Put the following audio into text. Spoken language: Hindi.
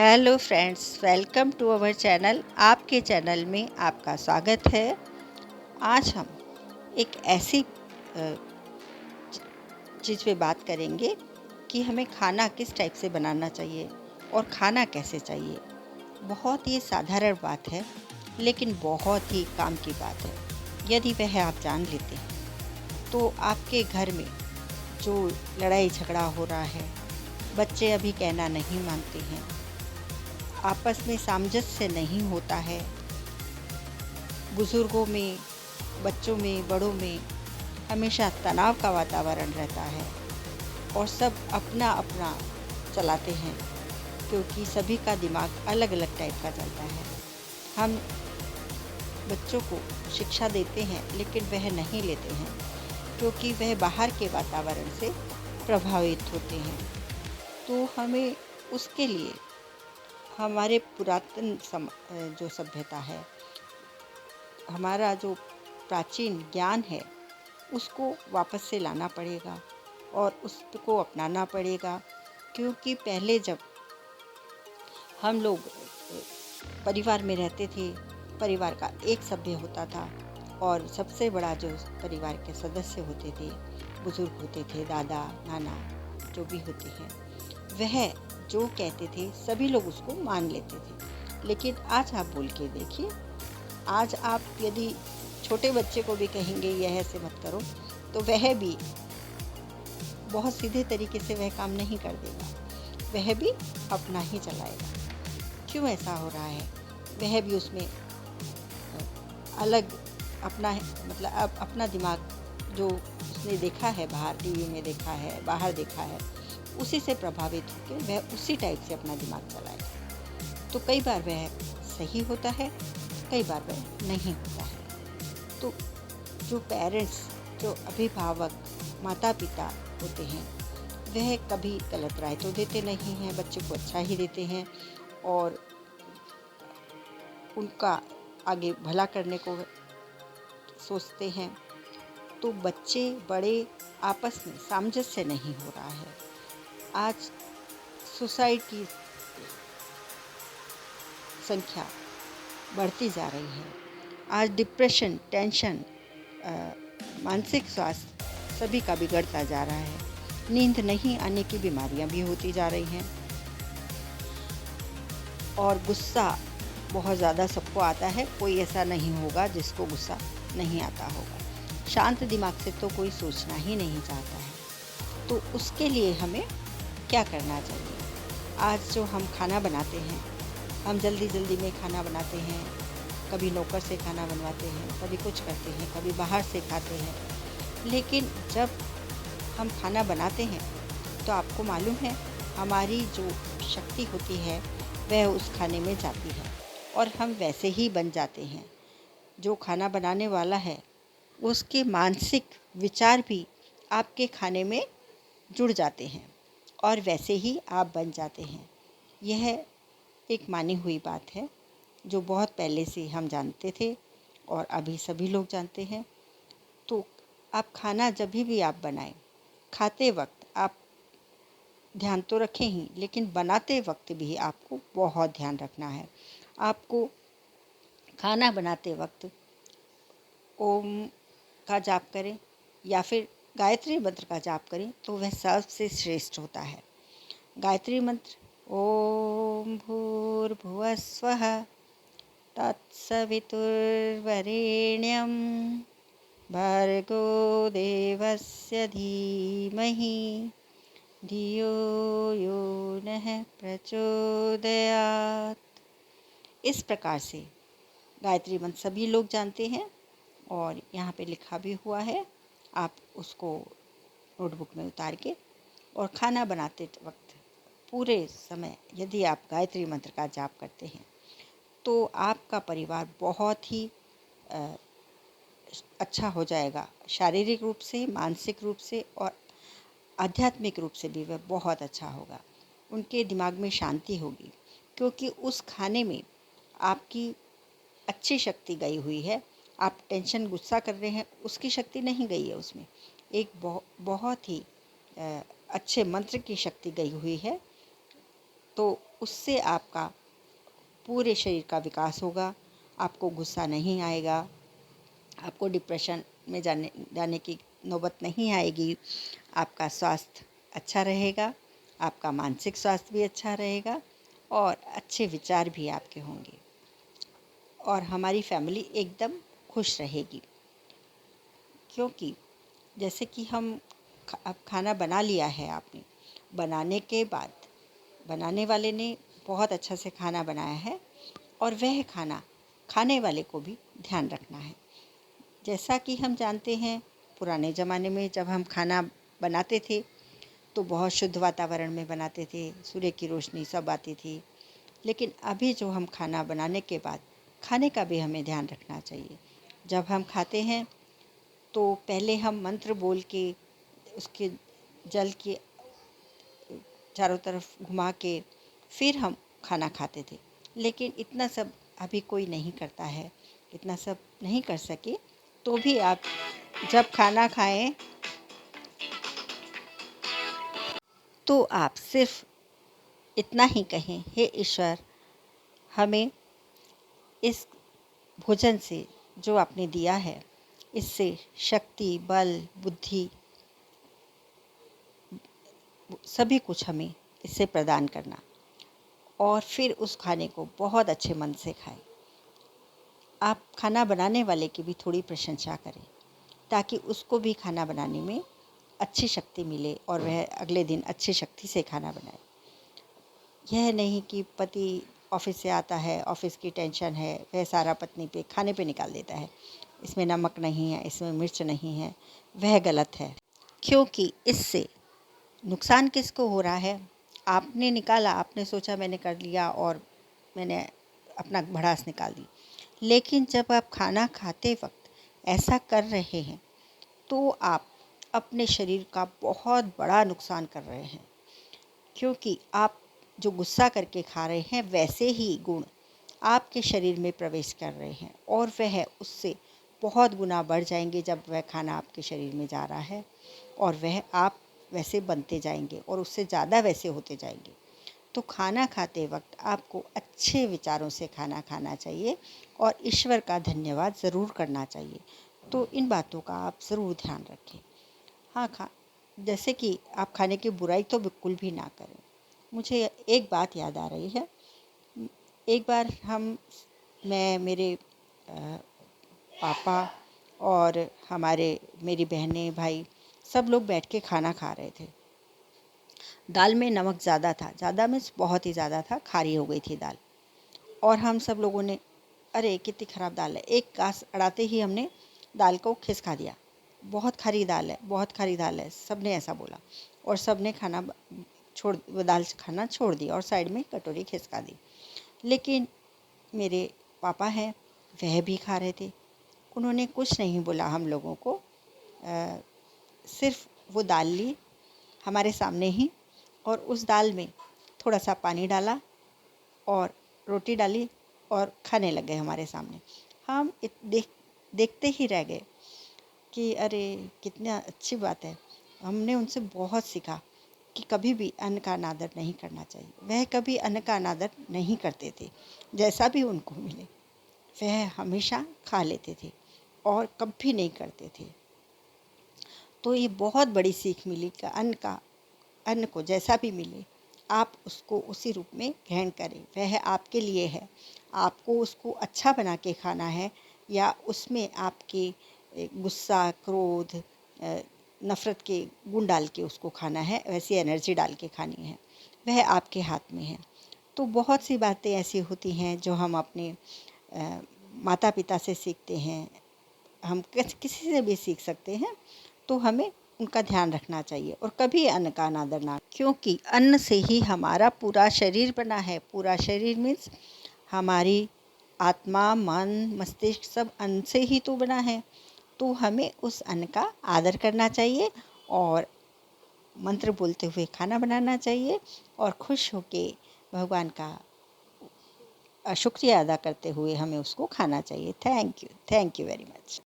Hello friends, welcome to our channel. आपके चैनल में आपका स्वागत है। आज हम एक ऐसी चीज़ पे बात करेंगे कि हमें खाना किस टाइप से बनाना चाहिए और खाना कैसे चाहिए। बहुत ही साधारण बात है, लेकिन बहुत ही काम की बात है। यदि वह आप जान लेते हैं तो आपके घर में जो लड़ाई झगड़ा हो रहा है, बच्चे अभी कहना नहीं मानते हैं, आपस में सामंजस्य नहीं होता है, बुज़ुर्गों में, बच्चों में, बड़ों में हमेशा तनाव का वातावरण रहता है और सब अपना अपना चलाते हैं, क्योंकि सभी का दिमाग अलग अलग टाइप का चलता है। हम बच्चों को शिक्षा देते हैं, लेकिन वह नहीं लेते हैं, क्योंकि वह बाहर के वातावरण से प्रभावित होते हैं। तो हमें उसके लिए हमारे पुरातन जो सभ्यता है, हमारा जो प्राचीन ज्ञान है, उसको वापस से लाना पड़ेगा और उसको अपनाना पड़ेगा। क्योंकि पहले जब हम लोग परिवार में रहते थे, परिवार का एक सभ्य होता था और सबसे बड़ा जो परिवार के सदस्य होते थे, बुजुर्ग होते थे, दादा नाना जो भी होते हैं, वह जो कहते थे सभी लोग उसको मान लेते थे। लेकिन आज आप बोल के देखिए, आज आप यदि छोटे बच्चे को भी कहेंगे यह ऐसे मत करो, तो वह भी बहुत सीधे तरीके से वह काम नहीं कर देगा, वह भी अपना ही चलाएगा। क्यों ऐसा हो रहा है? वह भी उसमें अलग अपना मतलब अब अपना दिमाग जो उसने देखा है, बाहर टीवी में देखा है, बाहर देखा है, उसी से प्रभावित होकर वह उसी टाइप से अपना दिमाग चलाएगा। तो कई बार वह सही होता है, कई बार वह नहीं होता है। तो जो पेरेंट्स, जो अभिभावक, माता पिता होते हैं, वह कभी गलत राय तो देते नहीं हैं, बच्चे को अच्छा ही देते हैं और उनका आगे भला करने को सोचते हैं। तो बच्चे बड़े आपस में सामंजस्य नहीं हो रहा है। आज सुसाइड संख्या बढ़ती जा रही है। आज डिप्रेशन, टेंशन, मानसिक स्वास्थ्य सभी का बिगड़ता जा रहा है। नींद नहीं आने की बीमारियां भी होती जा रही हैं और गुस्सा बहुत ज़्यादा सबको आता है। कोई ऐसा नहीं होगा जिसको गुस्सा नहीं आता होगा। शांत दिमाग से तो कोई सोचना ही नहीं चाहता है। तो उसके लिए हमें क्या करना चाहिए? आज जो हम खाना बनाते हैं, हम जल्दी जल्दी में खाना बनाते हैं, कभी नौकर से खाना बनवाते हैं, कभी कुछ करते हैं, कभी बाहर से खाते हैं। लेकिन जब हम खाना बनाते हैं तो आपको मालूम है, हमारी जो शक्ति होती है वह उस खाने में जाती है और हम वैसे ही बन जाते हैं। जो खाना बनाने वाला है, उसके मानसिक विचार भी आपके खाने में जुड़ जाते हैं और वैसे ही आप बन जाते हैं। यह एक मानी हुई बात है, जो बहुत पहले से हम जानते थे और अभी सभी लोग जानते हैं। तो आप खाना जब भी आप बनाएं, खाते वक्त आप ध्यान तो रखें ही, लेकिन बनाते वक्त भी आपको बहुत ध्यान रखना है। आपको खाना बनाते वक्त ओम का जाप करें या फिर गायत्री मंत्र का जाप करें तो वह सबसे श्रेष्ठ होता है। गायत्री मंत्र: ओम भूर्भुवः स्वः तत्सवितुर्वरेण्यं भर्गो देवस्य धीमहि धियो यो नः प्रचोदयात्। इस प्रकार से गायत्री मंत्र सभी लोग जानते हैं और यहाँ पे लिखा भी हुआ है। आप उसको नोटबुक में उतार के और खाना बनाते वक्त पूरे समय यदि आप गायत्री मंत्र का जाप करते हैं तो आपका परिवार बहुत ही अच्छा हो जाएगा। शारीरिक रूप से, मानसिक रूप से और आध्यात्मिक रूप से भी वह बहुत अच्छा होगा। उनके दिमाग में शांति होगी, क्योंकि उस खाने में आपकी अच्छी शक्ति गई हुई है। आप टेंशन, गुस्सा कर रहे हैं, उसकी शक्ति नहीं गई है उसमें। एक बहुत ही अच्छे मंत्र की शक्ति गई हुई है। तो उससे आपका पूरे शरीर का विकास होगा, आपको गुस्सा नहीं आएगा, आपको डिप्रेशन में जाने की नौबत नहीं आएगी, आपका स्वास्थ्य अच्छा रहेगा, आपका मानसिक स्वास्थ्य भी अच्छा रहेगा और अच्छे विचार भी आपके होंगे और हमारी फैमिली एकदम खुश रहेगी। क्योंकि जैसे कि अब खाना बना लिया है आपने, बनाने के बाद बनाने वाले ने बहुत अच्छा से खाना बनाया है और वह खाना खाने वाले को भी ध्यान रखना है। जैसा कि हम जानते हैं, पुराने ज़माने में जब हम खाना बनाते थे तो बहुत शुद्ध वातावरण में बनाते थे, सूर्य की रोशनी सब आती थी। लेकिन अभी जो हम खाना बनाने के बाद खाने का भी हमें ध्यान रखना चाहिए। जब हम खाते हैं तो पहले हम मंत्र बोल के उसके जल के चारों तरफ घुमा के फिर हम खाना खाते थे। लेकिन इतना सब अभी कोई नहीं करता है, इतना सब नहीं कर सके। तो भी आप जब खाना खाएं तो आप सिर्फ इतना ही कहें, हे ईश्वर, हमें इस भोजन से जो आपने दिया है इससे शक्ति, बल, बुद्धि सभी कुछ हमें इससे प्रदान करना और फिर उस खाने को बहुत अच्छे मन से खाएं। आप खाना बनाने वाले की भी थोड़ी प्रशंसा करें ताकि उसको भी खाना बनाने में अच्छी शक्ति मिले और वह अगले दिन अच्छी शक्ति से खाना बनाए। यह नहीं कि पति ऑफिस से आता है, ऑफिस की टेंशन है, वह सारा पत्नी पे खाने पे निकाल देता है, इसमें नमक नहीं है, इसमें मिर्च नहीं है, वह गलत है। क्योंकि इससे नुकसान किसको हो रहा है? आपने निकाला, आपने सोचा मैंने कर लिया और मैंने अपना भड़ास निकाल दी। लेकिन जब आप खाना खाते वक्त ऐसा कर रहे हैं तो आप अपने शरीर का बहुत बड़ा नुकसान कर रहे हैं। क्योंकि आप जो गुस्सा करके खा रहे हैं वैसे ही गुण आपके शरीर में प्रवेश कर रहे हैं और वह उससे बहुत गुना बढ़ जाएंगे जब वह खाना आपके शरीर में जा रहा है और वह आप वैसे बनते जाएंगे और उससे ज़्यादा वैसे होते जाएंगे। तो खाना खाते वक्त आपको अच्छे विचारों से खाना खाना चाहिए और ईश्वर का धन्यवाद ज़रूर करना चाहिए। तो इन बातों का आप ज़रूर ध्यान रखें। हाँ, जैसे कि आप खाने की बुराई तो बिल्कुल भी ना करें। मुझे एक बात याद आ रही है। एक बार मैं मेरे पापा और मेरी बहनें, भाई सब लोग बैठ के खाना खा रहे थे। दाल में नमक ज़्यादा था, ज़्यादा मीन्स बहुत ही ज़्यादा था, खारी हो गई थी दाल। और हम सब लोगों ने, अरे कितनी ख़राब दाल है, एक गास अड़ाते ही हमने दाल को खिसका दिया। बहुत खारी दाल है, बहुत खारी दाल है, सब ने ऐसा बोला और सब ने दाल खाना छोड़ दिया और साइड में कटोरी खिसका दी। लेकिन मेरे पापा हैं, वह भी खा रहे थे, उन्होंने कुछ नहीं बोला हम लोगों को। सिर्फ वो दाल ली हमारे सामने ही और उस दाल में थोड़ा सा पानी डाला और रोटी डाली और खाने लग गए हमारे सामने। हम देखते ही रह गए कि अरे कितना अच्छी बात है। हमने उनसे बहुत सीखा कि कभी भी अन्न का अनादर नहीं करना चाहिए। वह कभी अन्न का अनादर नहीं करते थे, जैसा भी उनको मिले वह हमेशा खा लेते थे और कभी नहीं करते थे। तो ये बहुत बड़ी सीख मिली कि अन्न को जैसा भी मिले आप उसको उसी रूप में ग्रहण करें। वह आपके लिए है, आपको उसको अच्छा बना के खाना है या उसमें आपके गुस्सा, क्रोध, नफ़रत के गुण डाल के उसको खाना है, वैसी एनर्जी डाल के खानी है, वह आपके हाथ में है। तो बहुत सी बातें ऐसी होती हैं जो हम अपने माता पिता से सीखते हैं, हम किसी से भी सीख सकते हैं। तो हमें उनका ध्यान रखना चाहिए और कभी अन्न का अनादर ना, क्योंकि अन्न से ही हमारा पूरा शरीर बना है। पूरा शरीर मीन्स हमारी आत्मा, मन, मस्तिष्क सब अन्न से ही तो बना है। तो हमें उस अन्न का आदर करना चाहिए और मंत्र बोलते हुए खाना बनाना चाहिए और खुश होके भगवान का शुक्रिया अदा करते हुए हमें उसको खाना चाहिए। Thank you very much.